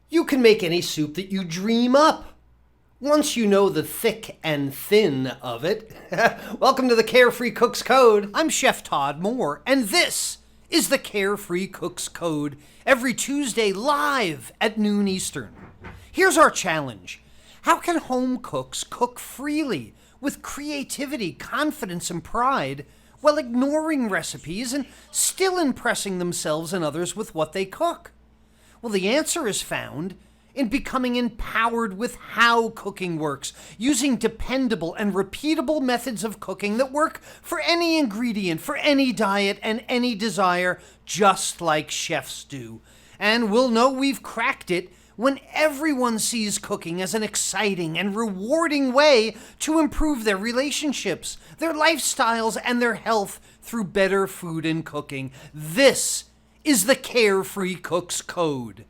You can make any soup that you dream up, once you know the thick and thin of it. Welcome to the Carefree Cook's Code. I'm Chef Todd Moore, and this is the Carefree Cook's Code, every Tuesday live at noon Eastern. Here's our challenge. How can home cooks cook freely, with creativity, confidence, and pride, while ignoring recipes and still impressing themselves and others with what they cook? Well, the answer is found in becoming empowered with how cooking works, using dependable and repeatable methods of cooking that work for any ingredient, for any diet, and any desire, just like chefs do. And we'll know we've cracked it when everyone sees cooking as an exciting and rewarding way to improve their relationships, their lifestyles, and their health through better food and cooking. This is the Carefree Cook's Code.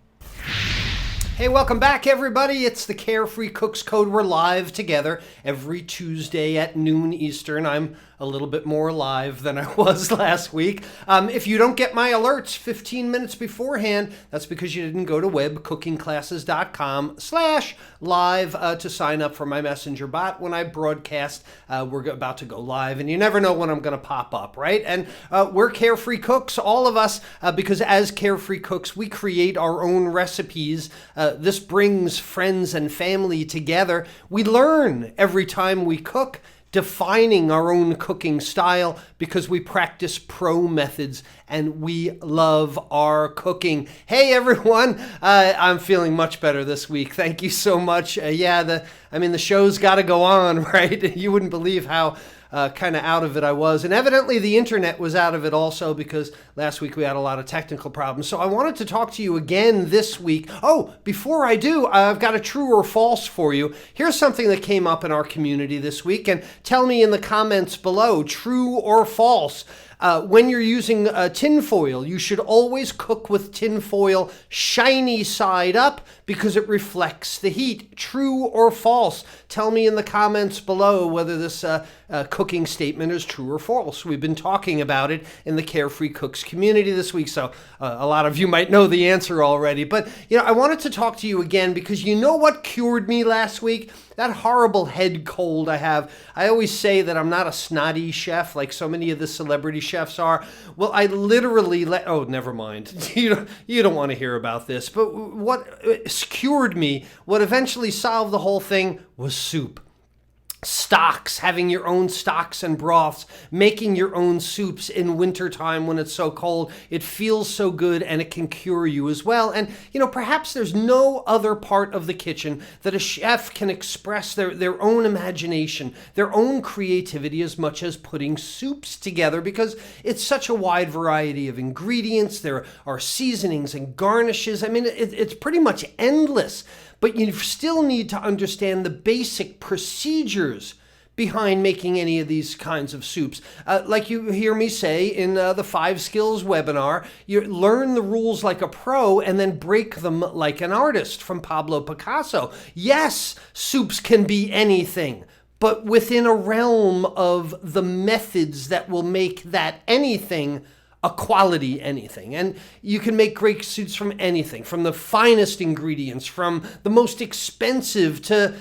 Hey, welcome back, everybody. It's the Carefree Cook's Code. We're live together every Tuesday at noon Eastern. I'm a little bit more live than I was last week. If you don't get my alerts 15 minutes beforehand, that's because you didn't go to webcookingclasses.com/live to sign up for my messenger bot. When I broadcast, we're about to go live, and you never know when I'm going to pop up, right? And we're Carefree Cooks, all of us, because as Carefree Cooks, we create our own recipes. This brings friends and family together. We learn every time we cook, defining our own cooking style because we practice pro methods and we love our cooking. Hey everyone, I'm feeling much better this week. Thank you so much. The show's got to go on, right? You wouldn't believe how kind of out of it I was. And evidently the internet was out of it also because last week we had a lot of technical problems. So I wanted to talk to you again this week. Oh, before I do, I've got a true or false for you. Here's something that came up in our community this week, and tell me in the comments below, true or false. When you're using tin foil, you should always cook with tin foil shiny side up because it reflects the heat. True or false? Tell me in the comments below whether this cooking statement is true or false. We've been talking about it in the Carefree Cooks community this week, so a lot of you might know the answer already. But I wanted to talk to you again because you know what cured me last week? That horrible head cold I have. I always say that I'm not a snotty chef like so many of the celebrity chefs are. Well, I literally oh, never mind. You don't want to hear about this. But what cured me, what eventually solved the whole thing, was soup. Stocks, having your own stocks and broths, making your own soups in wintertime when it's so cold. It feels so good and it can cure you as well. And, perhaps there's no other part of the kitchen that a chef can express their own imagination, their own creativity as much as putting soups together because it's such a wide variety of ingredients. There are seasonings and garnishes. It's pretty much endless. But you still need to understand the basic procedures behind making any of these kinds of soups. Like you hear me say in the 5 Skills webinar, you learn the rules like a pro and then break them like an artist, from Pablo Picasso. Yes, soups can be anything, but within a realm of the methods that will make that anything a quality anything. And you can make great soups from anything, from the finest ingredients, from the most expensive to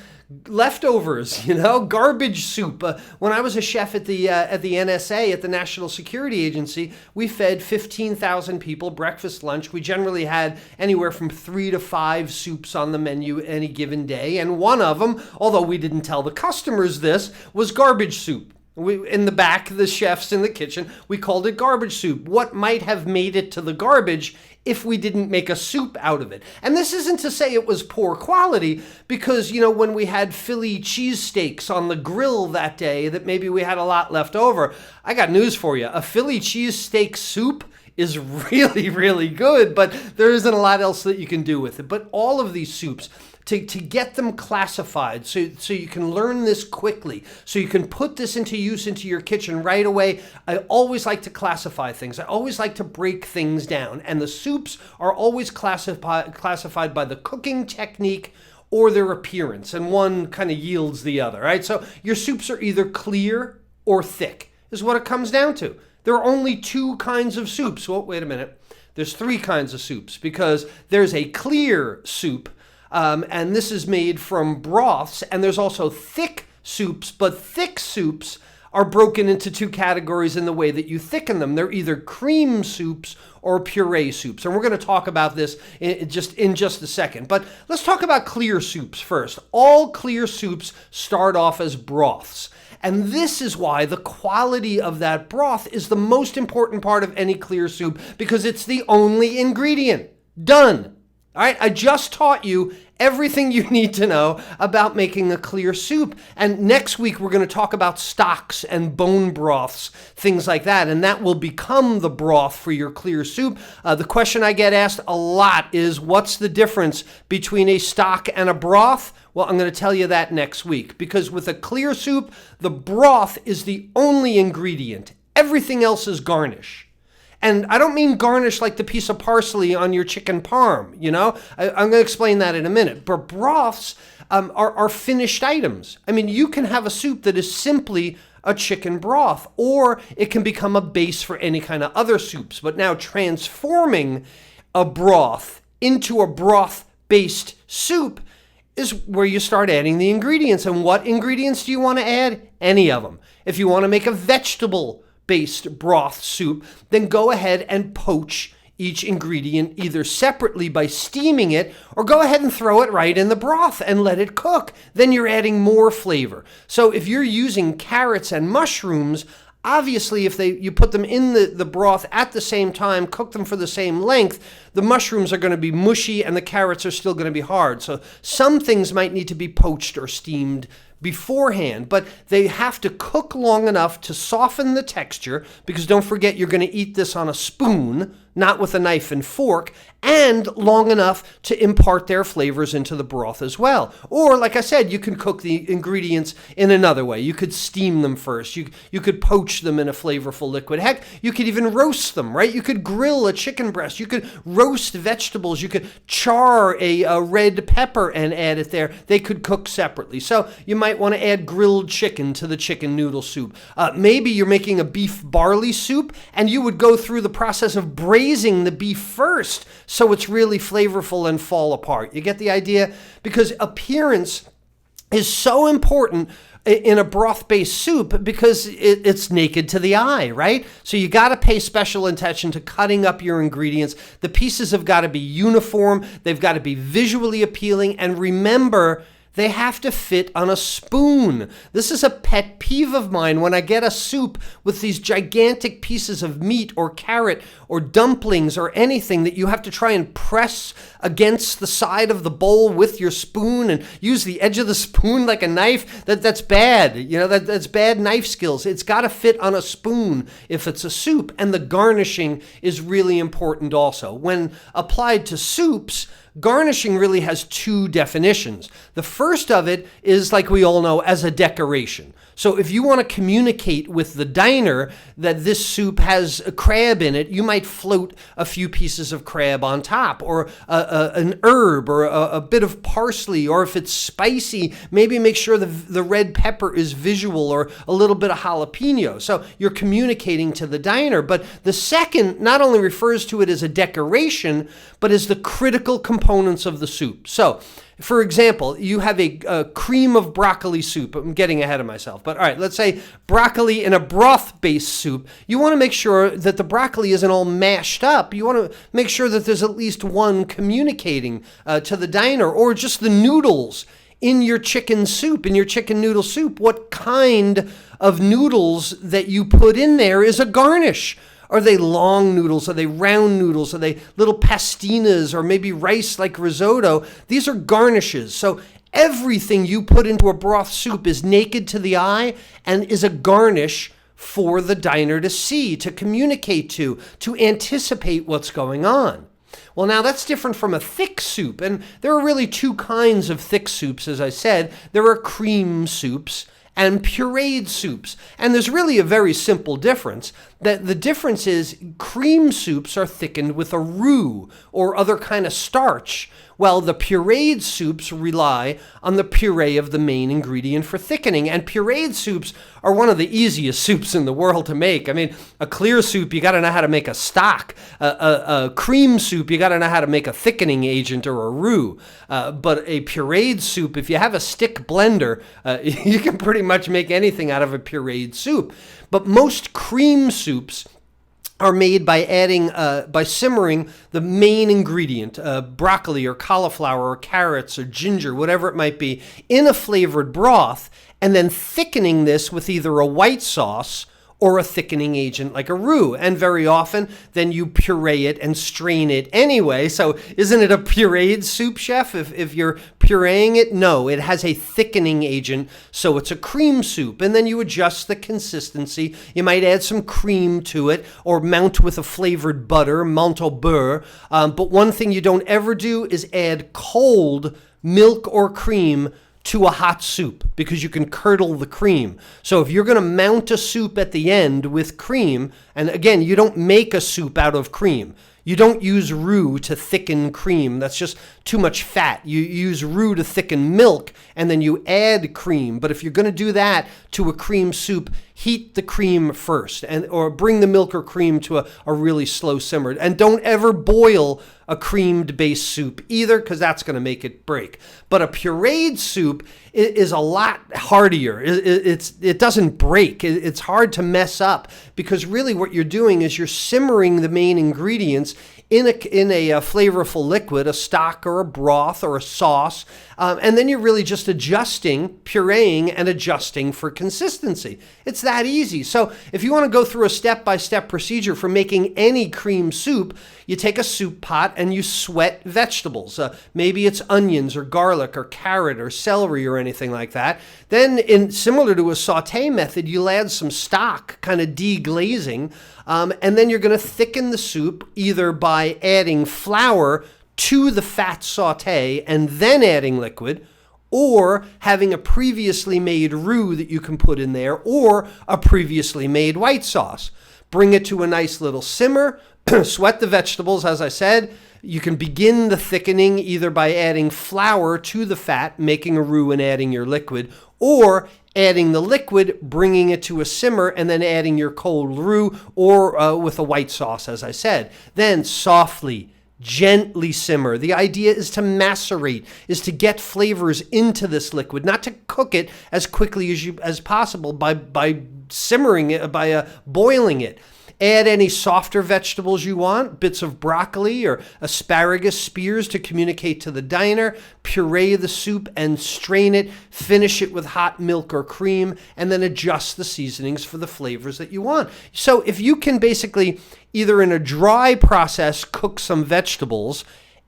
leftovers, garbage soup. When I was a chef at the NSA, at the National Security Agency, we fed 15,000 people breakfast, lunch. We generally had anywhere from 3 to 5 soups on the menu any given day. And one of them, although we didn't tell the customers this, was garbage soup. In the back, the chefs in the kitchen, we called it garbage soup. What might have made it to the garbage if we didn't make a soup out of it? And this isn't to say it was poor quality, because, when we had Philly cheesesteaks on the grill that day, that maybe we had a lot left over. I got news for you. A Philly cheesesteak soup is really, really good, but there isn't a lot else that you can do with it. But all of these soups, to get them classified so you can learn this quickly, so you can put this into use into your kitchen right away. I always like to classify things. I always like to break things down. And the soups are always classified by the cooking technique or their appearance. And one kind of yields the other, right? So your soups are either clear or thick, is what it comes down to. There are only 2 kinds of soups. Well, wait a minute. There's three kinds of soups because there's a clear soup, and this is made from broths, and there's also thick soups, but thick soups are broken into two categories in the way that you thicken them. They're either cream soups or puree soups. And we're going to talk about this in just a second. But let's talk about clear soups first. All clear soups start off as broths. And this is why the quality of that broth is the most important part of any clear soup, because it's the only ingredient. Done. All right, I just taught you everything you need to know about making a clear soup. And next week, we're going to talk about stocks and bone broths, things like that. And that will become the broth for your clear soup. The question I get asked a lot is, what's the difference between a stock and a broth? Well, I'm going to tell you that next week, because with a clear soup, the broth is the only ingredient. Everything else is garnish. And I don't mean garnish like the piece of parsley on your chicken parm, you know? I'm going to explain that in a minute. But broths are finished items. I mean, you can have a soup that is simply a chicken broth, or it can become a base for any kind of other soups. But now transforming a broth into a broth-based soup is where you start adding the ingredients. And what ingredients do you want to add? Any of them. If you want to make a vegetable-based broth soup, then go ahead and poach each ingredient either separately by steaming it, or go ahead and throw it right in the broth and let it cook. Then you're adding more flavor. So if you're using carrots and mushrooms, obviously, if you put them in the broth at the same time, cook them for the same length, the mushrooms are going to be mushy and the carrots are still going to be hard. So some things might need to be poached or steamed beforehand, but they have to cook long enough to soften the texture, because don't forget, you're going to eat this on a spoon, not with a knife and fork, and long enough to impart their flavors into the broth as well. Or, like I said, you can cook the ingredients in another way. You could steam them first. You could poach them in a flavorful liquid. Heck, you could even roast them, right? You could grill a chicken breast. You could roast vegetables. You could char a red pepper and add it there. They could cook separately. So you might want to add grilled chicken to the chicken noodle soup. Maybe you're making a beef barley soup, and you would go through the process of braising the beef first, so it's really flavorful and fall apart. You get the idea? Because appearance is so important in a broth-based soup, because it's naked to the eye, right? So you got to pay special attention to cutting up your ingredients. The pieces have got to be uniform. They've got to be visually appealing. And remember, they have to fit on a spoon. This is a pet peeve of mine when I get a soup with these gigantic pieces of meat or carrot or dumplings or anything that you have to try and press against the side of the bowl with your spoon and use the edge of the spoon like a knife. That's bad. You know, that's bad knife skills. It's got to fit on a spoon if it's a soup. And the garnishing is really important also. When applied to soups, garnishing really has two definitions. The first of it is, like we all know, as a decoration. So if you want to communicate with the diner that this soup has a crab in it, you might float a few pieces of crab on top, or an herb, or a bit of parsley, or if it's spicy, maybe make sure the red pepper is visual, or a little bit of jalapeno. So you're communicating to the diner. But the second not only refers to it as a decoration, but as the critical components of the soup. So, for example, you have a cream of broccoli soup. I'm getting ahead of myself. But all right, let's say broccoli in a broth-based soup. You want to make sure that the broccoli isn't all mashed up. You want to make sure that there's at least one communicating to the diner, or just the noodles in your chicken soup, in your chicken noodle soup. What kind of noodles that you put in there is a garnish. Are they long noodles? Are they round noodles? Are they little pastinas, or maybe rice like risotto? These are garnishes. So everything you put into a broth soup is naked to the eye and is a garnish for the diner to see, to communicate to anticipate what's going on. Well, now that's different from a thick soup. And there are really two kinds of thick soups, as I said. There are cream soups and pureed soups. And there's really a very simple difference. The difference is cream soups are thickened with a roux or other kind of starch, while the pureed soups rely on the puree of the main ingredient for thickening. And pureed soups are one of the easiest soups in the world to make. I mean, a clear soup, you got to know how to make a stock. A cream soup, you got to know how to make a thickening agent or a roux. But a pureed soup, if you have a stick blender, you can pretty much make anything out of a pureed soup. But most cream soups are made by by simmering the main ingredient, broccoli or cauliflower or carrots or ginger, whatever it might be, in a flavored broth, and then thickening this with either a white sauce or a thickening agent like a roux. And very often, then you puree it and strain it anyway. So isn't it a pureed soup, chef, if you're pureeing it? No, it has a thickening agent, so it's a cream soup. And then you adjust the consistency. You might add some cream to it or mount with a flavored butter, menthe au beurre. But one thing you don't ever do is add cold milk or cream to a hot soup, because you can curdle the cream. So if you're going to mount a soup at the end with cream, and again, you don't make a soup out of cream. You don't use roux to thicken cream. That's just too much fat. You use roux to thicken milk, and then you add cream. But if you're going to do that to a cream soup, heat the cream first, or bring the milk or cream to a really slow simmer. And don't ever boil a creamed-based soup either, because that's going to make it break. But a pureed soup is a lot hardier. It doesn't break. It's hard to mess up, because really what you're doing is you're simmering the main ingredients in a flavorful liquid, a stock or a broth or a sauce, and then you're really just pureeing and adjusting for consistency. It's that easy. So if you want to go through a step-by-step procedure for making any cream soup, you take a soup pot and you sweat vegetables. Maybe it's onions or garlic or carrot or celery or anything like that. Then, similar to a saute method, you'll add some stock, kind of deglazing, and then you're going to thicken the soup either by adding flour to the fat saute and then adding liquid, or having a previously made roux that you can put in there, or a previously made white sauce. Bring it to a nice little simmer, sweat the vegetables, as I said. You can begin the thickening either by adding flour to the fat, making a roux and adding your liquid, or adding the liquid, bringing it to a simmer, and then adding your cold roux, or with a white sauce, as I said. Then softly, gently simmer. The idea is to macerate, is to get flavors into this liquid, not to cook it as quickly as possible by simmering it, by boiling it. Add any softer vegetables you want, bits of broccoli or asparagus spears to communicate to the diner. Puree the soup and strain it. Finish it with hot milk or cream, and then adjust the seasonings for the flavors that you want. So if you can basically, either in a dry process, cook some vegetables,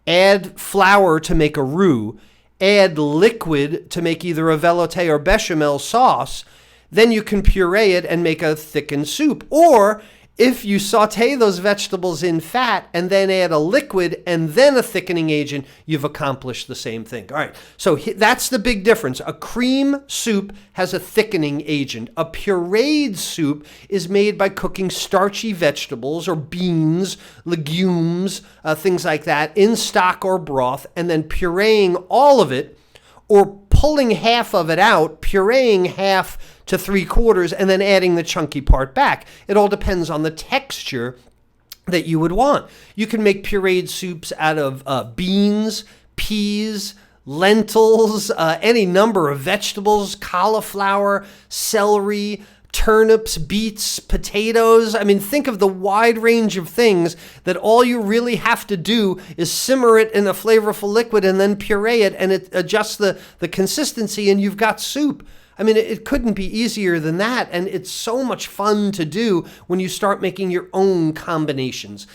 add flour to make a roux, add liquid to make either a velouté or bechamel sauce, then you can puree it and make a thickened soup. Or if you saute those vegetables in fat and then add a liquid and then a thickening agent, you've accomplished the same thing. All right, so that's the big difference. A cream soup has a thickening agent. A pureed soup is made by cooking starchy vegetables or beans, legumes, things like that in stock or broth, and then pureeing all of it, or pulling half of it out, pureeing half to 3/4, and then adding the chunky part back. It all depends on the texture that you would want. You can make pureed soups out of beans, peas, lentils, any number of vegetables, cauliflower, celery, turnips, beets, potatoes. I mean, think of the wide range of things that all you really have to do is simmer it in a flavorful liquid and then puree it, and it adjusts the consistency, and you've got soup. I mean, it couldn't be easier than that, and it's so much fun to do when you start making your own combinations.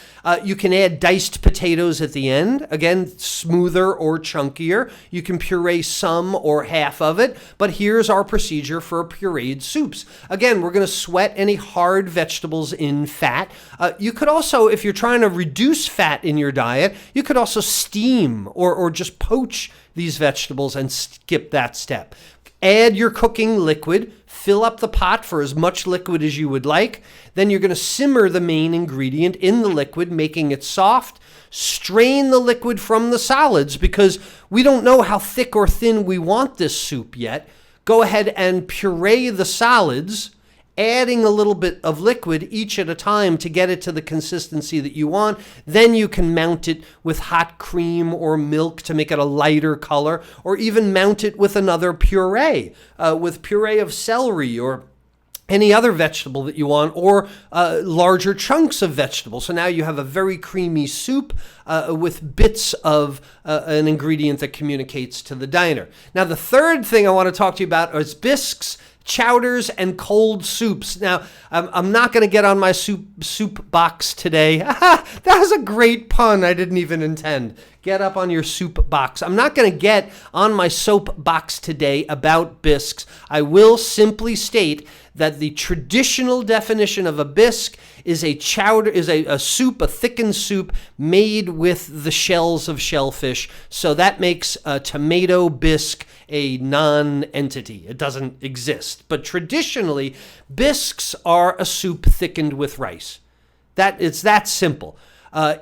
You can add diced potatoes at the end, again, smoother or chunkier. You can puree some or half of it, but here's our procedure for pureed soups. Again, we're going to sweat any hard vegetables in fat. You could also, if you're trying to reduce fat in your diet, you could also steam or just poach these vegetables and skip that step. Add your cooking liquid, fill up the pot for as much liquid as you would like. Then you're going to simmer the main ingredient in the liquid, making it soft. Strain the liquid from the solids because we don't know how thick or thin we want this soup yet. Go ahead and puree the solids, adding a little bit of liquid each at a time to get it to the consistency that you want. Then you can mount it with hot cream or milk to make it a lighter color, or even mount it with another puree, with puree of celery or any other vegetable that you want, or larger chunks of vegetables. So now you have a very creamy soup with bits of an ingredient that communicates to the diner. Now, the third thing I want to talk to you about is bisques, chowders, and cold soups. Now, I'm not going to get on my soup box today. That was a great pun I didn't even intend. Get up on your soup box. I'm not going to get on my soap box today about bisques. I will simply state that the traditional definition of a bisque is a chowder, is a soup, a thickened soup made with the shells of shellfish. So that makes a tomato bisque a non-entity. It doesn't exist. But traditionally, bisques are a soup thickened with rice. It's that simple.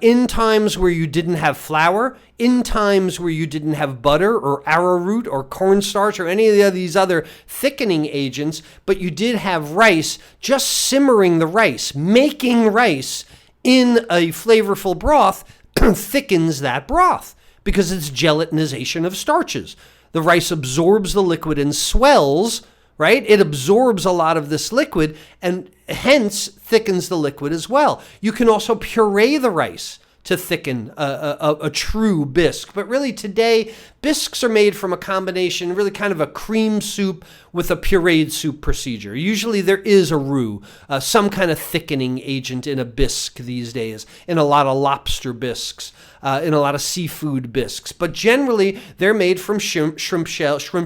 In times where you didn't have flour, in times where you didn't have butter or arrowroot or cornstarch or any of these other thickening agents, but you did have rice, just simmering the rice, making rice in a flavorful broth thickens that broth because it's gelatinization of starches. The rice absorbs the liquid and swells, right? It absorbs a lot of this liquid and hence thickens the liquid as well. You can also puree the rice to thicken a true bisque. But really today, bisques are made from a combination, really kind of a cream soup with a pureed soup procedure. Usually there is a roux, some kind of thickening agent in a bisque these days, in a lot of lobster bisques, in a lot of seafood bisques. But generally, they're made from shrimp shells,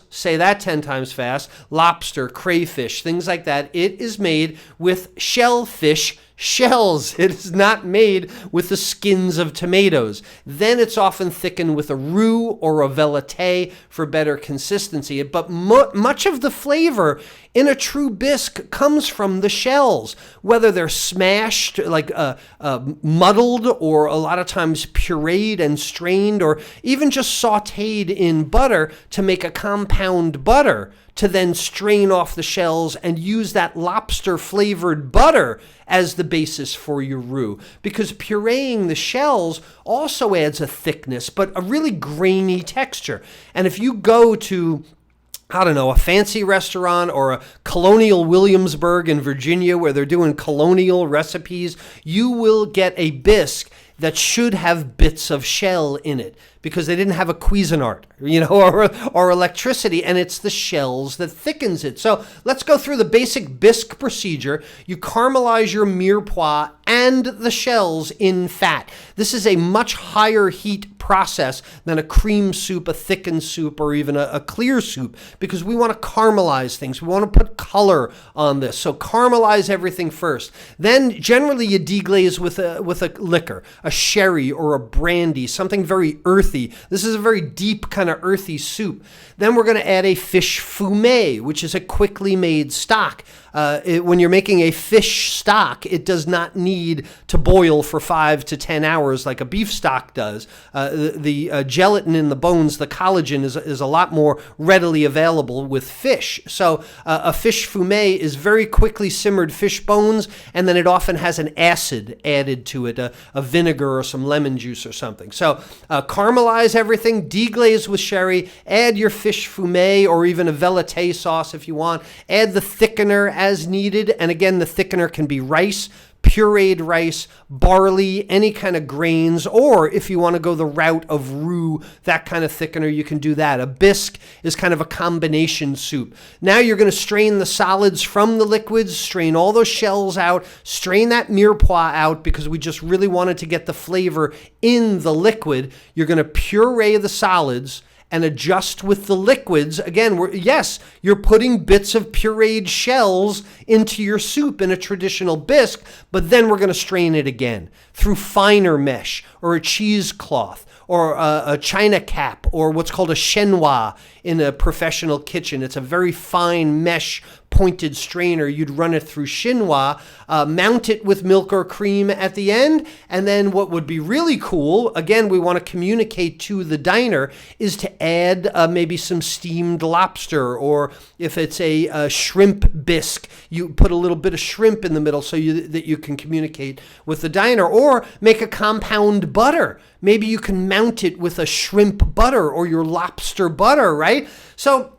say that 10 times fast, lobster, crayfish, things like that. It is made with shellfish shells. It is not made with the skins of tomatoes. Then it's often thickened with a roux or a velouté for better consistency. But much of the flavor in a true bisque comes from the shells, whether they're smashed, like muddled, or a lot of times pureed and strained, or even just sautéed in butter to make a compound butter, to then strain off the shells and use that lobster-flavored butter as the basis for your roux. Because pureeing the shells also adds a thickness, but a really grainy texture. And if you go to, I don't know, a fancy restaurant or a Colonial Williamsburg in Virginia where they're doing colonial recipes, you will get a bisque that should have bits of shell in it because they didn't have a Cuisinart, or electricity, and it's the shells that thickens it. So let's go through the basic bisque procedure. You caramelize your mirepoix and the shells in fat. This is a much higher heat process than a cream soup, a thickened soup, or even a clear soup, because we want to caramelize things. We want to put color on this. So caramelize everything first. Then generally you deglaze with a liquor, a sherry or a brandy, something very earthy. This is a very deep kind of earthy soup. Then we're going to add a fish fumet, which is a quickly made stock. When you're making a fish stock, it does not need to boil for 5 to 10 hours like a beef stock does. The gelatin in the bones, the collagen, is a lot more readily available with fish. So a fish fumet is very quickly simmered fish bones, and then it often has an acid added to it, a vinegar or some lemon juice or something. So caramelize everything, deglaze with sherry, add your fish fumet or even a velouté sauce if you want, add the thickener as needed, and again, the thickener can be rice, pureed rice, barley, any kind of grains, or if you want to go the route of roux, that kind of thickener, you can do that. A bisque is kind of a combination soup. Now you're going to strain the solids from the liquids, strain all those shells out, strain that mirepoix out because we just really wanted to get the flavor in the liquid. You're going to puree the solids, and adjust with the liquids. Again, yes, you're putting bits of pureed shells into your soup in a traditional bisque, but then we're going to strain it again through finer mesh or a cheesecloth or a china cap or what's called a chenois in a professional kitchen. It's a very fine mesh pointed strainer. You'd run it through chinois, mount it with milk or cream at the end, and then what would be really cool, again, we want to communicate to the diner, is to add maybe some steamed lobster, or if it's a shrimp bisque, you put a little bit of shrimp in the middle so that you can communicate with the diner, or make a compound butter. Maybe you can mount it with a shrimp butter or your lobster butter, right? So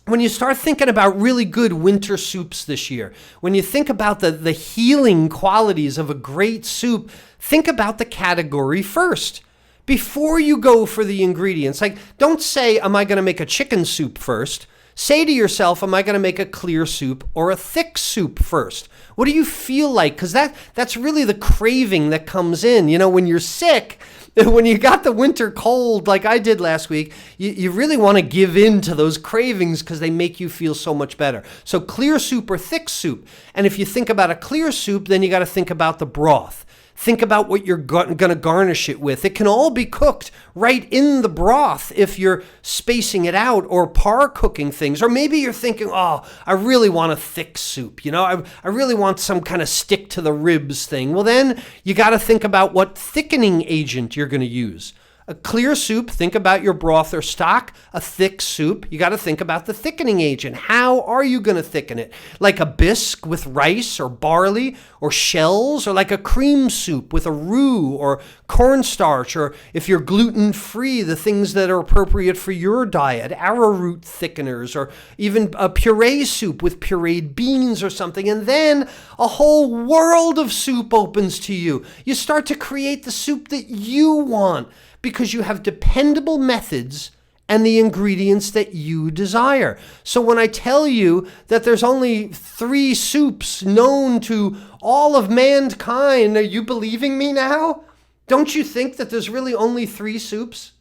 when you start thinking about really good winter soups this year, when you think about the healing qualities of a great soup, think about the category first before you go for the ingredients. Like, don't say, am I going to make a chicken soup first? Say to yourself, am I going to make a clear soup or a thick soup first? What do you feel like? Because that's really the craving that comes in. You know, when you're sick, when you got the winter cold like I did last week, you really want to give in to those cravings because they make you feel so much better. So clear soup or thick soup. And if you think about a clear soup, then you got to think about the broth. Think about what you're going to garnish it with. It can all be cooked right in the broth if you're spacing it out or par cooking things. Or maybe you're thinking, oh, I really want a thick soup. You know, I really want some kind of stick to the ribs thing. Well, then you got to think about what thickening agent you're going to use. A clear soup, think about your broth or stock. A thick soup, you got to think about the thickening agent. How are you going to thicken it? Like a bisque with rice or barley or shells, or like a cream soup with a roux or cornstarch, or if you're gluten-free, the things that are appropriate for your diet, arrowroot thickeners, or even a puree soup with pureed beans or something. And then a whole world of soup opens to you. You start to create the soup that you want, because you have dependable methods and the ingredients that you desire. So when I tell you that there's only 3 soups known to all of mankind, are you believing me now? Don't you think that there's really only 3 soups?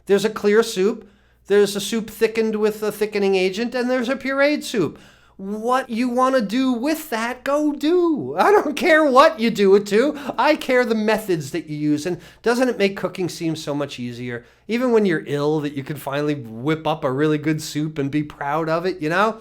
There's a clear soup, there's a soup thickened with a thickening agent, and there's a pureed soup. What you want to do with that, go do. I don't care what you do it to. I care the methods that you use. And doesn't it make cooking seem so much easier? Even when you're ill, that you can finally whip up a really good soup and be proud of it, you know?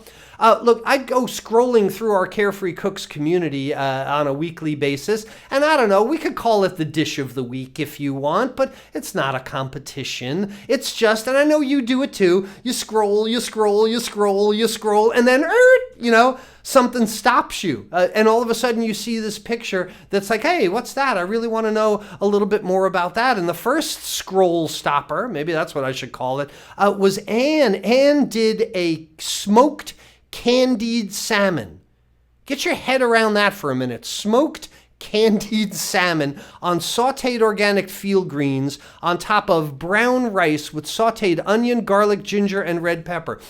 Look, I go scrolling through our Carefree Cooks community on a weekly basis, and I don't know, we could call it the dish of the week if you want, but it's not a competition. It's just, and I know you do it too, you scroll, and then, you know, something stops you. And all of a sudden you see this picture that's like, hey, what's that? I really want to know a little bit more about that. And the first scroll stopper, maybe that's what I should call it, was Anne. Anne did a smoked candied salmon. Get your head around that for a minute. Smoked candied salmon on sauteed organic field greens on top of brown rice with sauteed onion, garlic, ginger, and red pepper.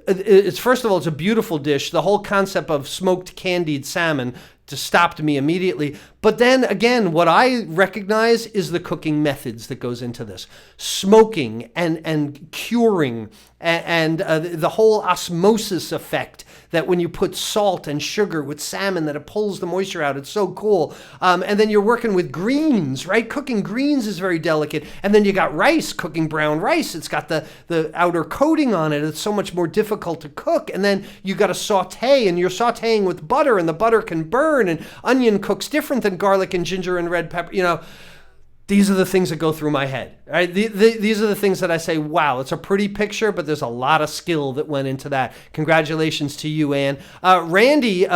It's, first of all, it's a beautiful dish. The whole concept of smoked candied salmon just stopped me immediately. But then again, what I recognize is the cooking methods that goes into this. Smoking and curing and the whole osmosis effect that when you put salt and sugar with salmon that it pulls the moisture out. It's so cool. And then you're working with greens, right? Cooking greens is very delicate. And then you got rice, cooking brown rice. It's got the outer coating on it. It's so much more difficult to cook. And then you got to saute, and you're sauteing with butter, and the butter can burn, and onion cooks different than garlic and ginger and red pepper. You know, these are the things that go through my head. Right? These are the things that I say, wow, it's a pretty picture, but there's a lot of skill that went into that. Congratulations to you, Anne. Randy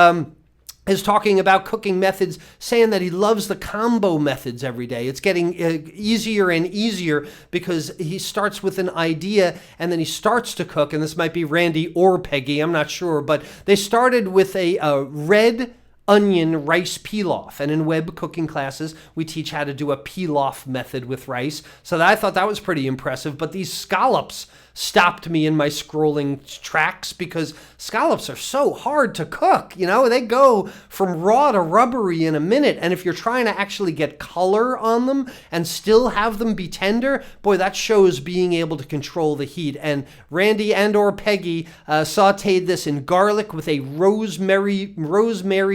is talking about cooking methods, saying that he loves the combo methods every day. It's getting easier and easier because he starts with an idea and then he starts to cook. And this might be Randy or Peggy, I'm not sure, but they started with a red onion rice pilaf. And in web cooking classes, we teach how to do a pilaf method with rice. So I thought that was pretty impressive. But these scallops stopped me in my scrolling tracks because scallops are so hard to cook. You know, they go from raw to rubbery in a minute. And if you're trying to actually get color on them and still have them be tender, boy, that shows being able to control the heat. And Randy and or Peggy sauteed this in garlic with a rosemary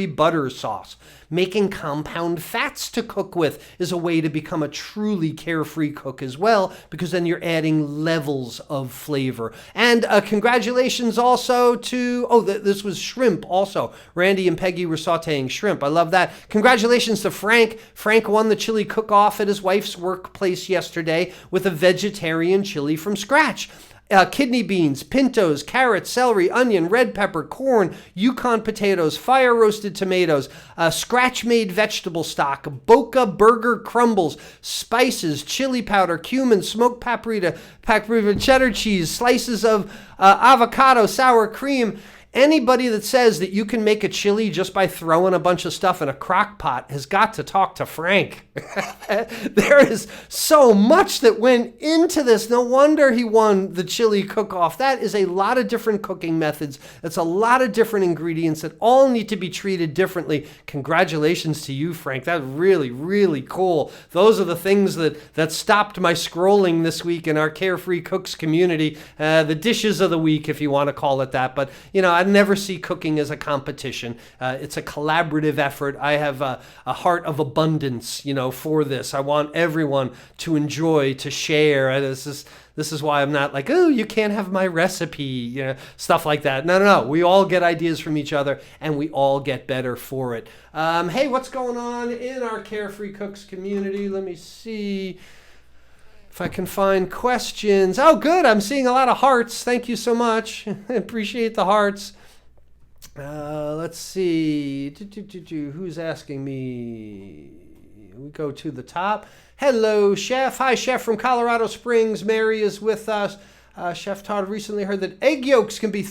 butter sauce. Making compound fats to cook with is a way to become a truly carefree cook as well, because then you're adding levels of flavor. And congratulations also to, this was shrimp also. Randy and Peggy were sauteing shrimp. I love that. Congratulations to Frank. Frank won the chili cook-off at his wife's workplace yesterday with a vegetarian chili from scratch. Kidney beans, pintos, carrots, celery, onion, red pepper, corn, Yukon potatoes, fire roasted tomatoes, scratch-made vegetable stock, Boca burger crumbles, spices, chili powder, cumin, smoked paprika, cheddar cheese, slices of avocado, sour cream. Anybody that says that you can make a chili just by throwing a bunch of stuff in a crock pot has got to talk to Frank. There is so much that went into this. No wonder he won the chili cook-off. That is a lot of different cooking methods. That's a lot of different ingredients that all need to be treated differently. Congratulations to you, Frank. That's really, really cool. Those are the things that stopped my scrolling this week in our Carefree Cooks community. The dishes of the week, if you want to call it that. But, you know, I never see cooking as a competition. It's a collaborative effort. I have a heart of abundance, you know, for this. I want everyone to enjoy, to share. This is why I'm not like, oh, you can't have my recipe, you know, stuff like that. No. We all get ideas from each other, and we all get better for it. Hey, what's going on in our Carefree Cooks community? Let me see if I can find questions. Oh, good. I'm seeing a lot of hearts. Thank you so much. I appreciate the hearts. Let's see. Who's asking me? We go to the top. Hello, Chef. Hi, Chef from Colorado Springs. Mary is with us. Chef Todd recently heard that egg yolks can be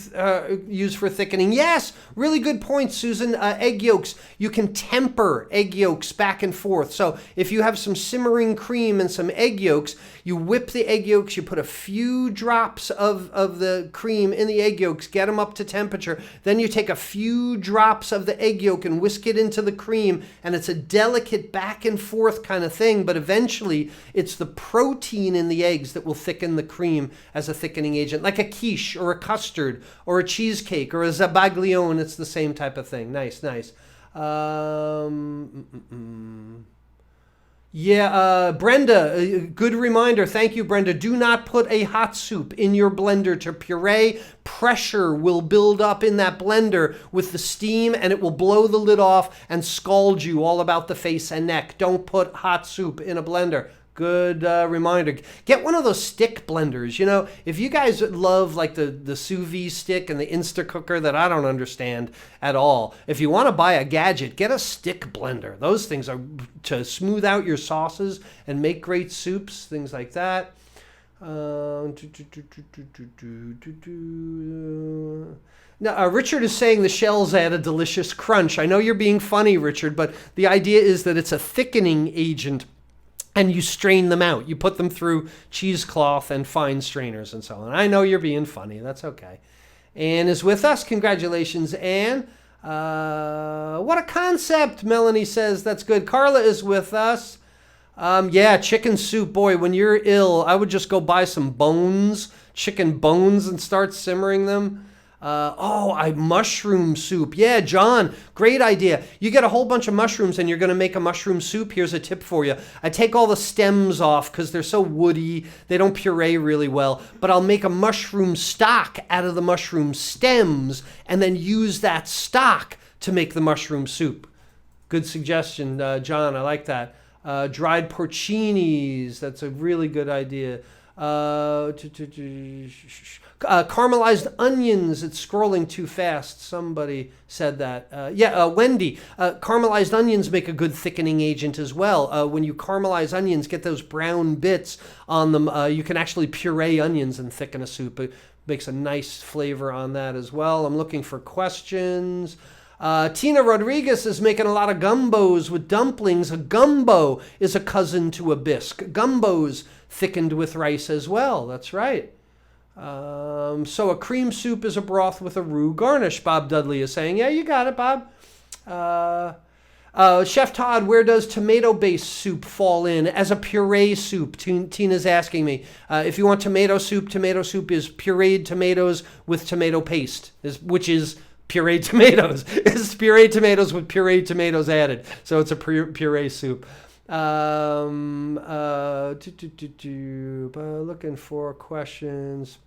used for thickening. Yes, really good point, Susan. Egg yolks, you can temper egg yolks back and forth. So if you have some simmering cream and some egg yolks, you whip the egg yolks, you put a few drops of the cream in the egg yolks, get them up to temperature. Then you take a few drops of the egg yolk and whisk it into the cream, and it's a delicate back and forth kind of thing, but eventually it's the protein in the eggs that will thicken the cream as a thickening agent, like a quiche or a custard or a cheesecake or a zabaglione. It's the same type of thing. Nice. Brenda, good reminder. Thank you, Brenda. Do not put a hot soup in your blender to puree. Pressure will build up in that blender with the steam, and it will blow the lid off and scald you all about the face and neck. Don't put hot soup in a blender. Good reminder. Get one of those stick blenders. You know, if you guys love like the sous vide stick and the Instacooker that I don't understand at all, if you want to buy a gadget, get a stick blender. Those things are to smooth out your sauces and make great soups, things like that. Now, Richard is saying the shells add a delicious crunch. I know you're being funny, Richard, but the idea is that it's a thickening agent. And you strain them out. You put them through cheesecloth and fine strainers and so on. I know you're being funny. That's okay. Anne is with us. Congratulations, Anne. What a concept, Melanie says. That's good. Carla is with us. Chicken soup. Boy, when you're ill, I would just go buy some bones, chicken bones, and start simmering them. Mushroom soup. Yeah, John, great idea. You get a whole bunch of mushrooms and you're going to make a mushroom soup. Here's a tip for you. I take all the stems off because they're so woody. They don't puree really well. But I'll make a mushroom stock out of the mushroom stems and then use that stock to make the mushroom soup. Good suggestion, John. I like that. Dried porcinis. That's a really good idea. Caramelized onions. It's scrolling too fast. Somebody said that. Wendy. Caramelized onions make a good thickening agent as well. When you caramelize onions, get those brown bits on them. You can actually puree onions and thicken a soup. It makes a nice flavor on that as well. I'm looking for questions. Tina Rodriguez is making a lot of gumbos with dumplings. A gumbo is a cousin to a bisque. Gumbos thickened with rice as well. That's right. So a cream soup is a broth with a roux garnish, Bob Dudley is saying. Yeah, you got it, Bob. Chef Todd, where does tomato-based soup fall in as a puree soup? Tina's asking me. If you want tomato soup is pureed tomatoes with tomato paste, which is pureed tomatoes. It's pureed tomatoes with pureed tomatoes added. So it's a puree soup. Looking for questions.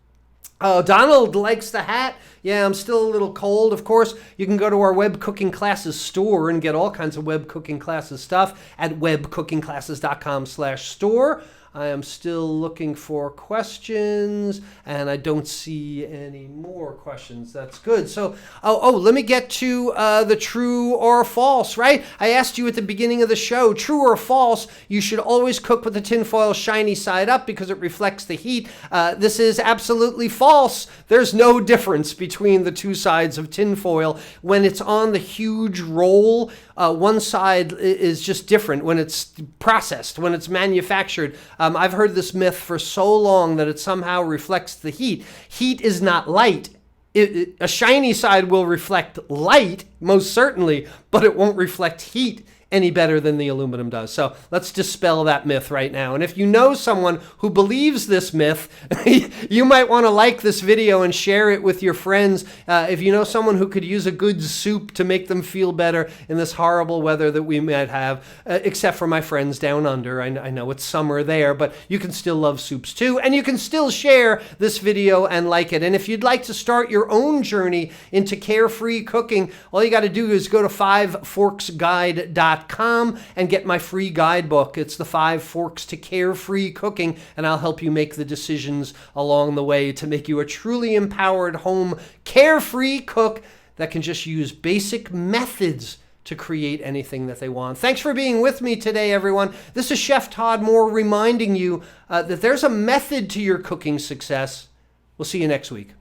Oh, Donald likes the hat. Yeah, I'm still a little cold. Of course, you can go to our Web Cooking Classes store and get all kinds of Web Cooking Classes stuff at webcookingclasses.com/store. I am still looking for questions, and I don't see any more questions. That's good. So, let me get to the true or false, right? I asked you at the beginning of the show, true or false, you should always cook with the tinfoil shiny side up because it reflects the heat. This is absolutely false. There's no difference between the two sides of tinfoil. When it's on the huge roll, one side is just different when it's processed, when it's manufactured. I've heard this myth for so long that it somehow reflects the heat. Heat is not light. A shiny side will reflect light, most certainly, but it won't reflect heat any better than the aluminum does. So let's dispel that myth right now. And if you know someone who believes this myth, you might want to like this video and share it with your friends. If you know someone who could use a good soup to make them feel better in this horrible weather that we might have, except for my friends down under. I know it's summer there, but you can still love soups too. And you can still share this video and like it. And if you'd like to start your own journey into carefree cooking, all you got to do is go to 5forksguide.com and get my free guidebook. It's the 5 Forks to Carefree Cooking, and I'll help you make the decisions along the way to make you a truly empowered home carefree cook that can just use basic methods to create anything that they want. Thanks for being with me today, everyone. This is Chef Todd Moore reminding you that there's a method to your cooking success. We'll see you next week.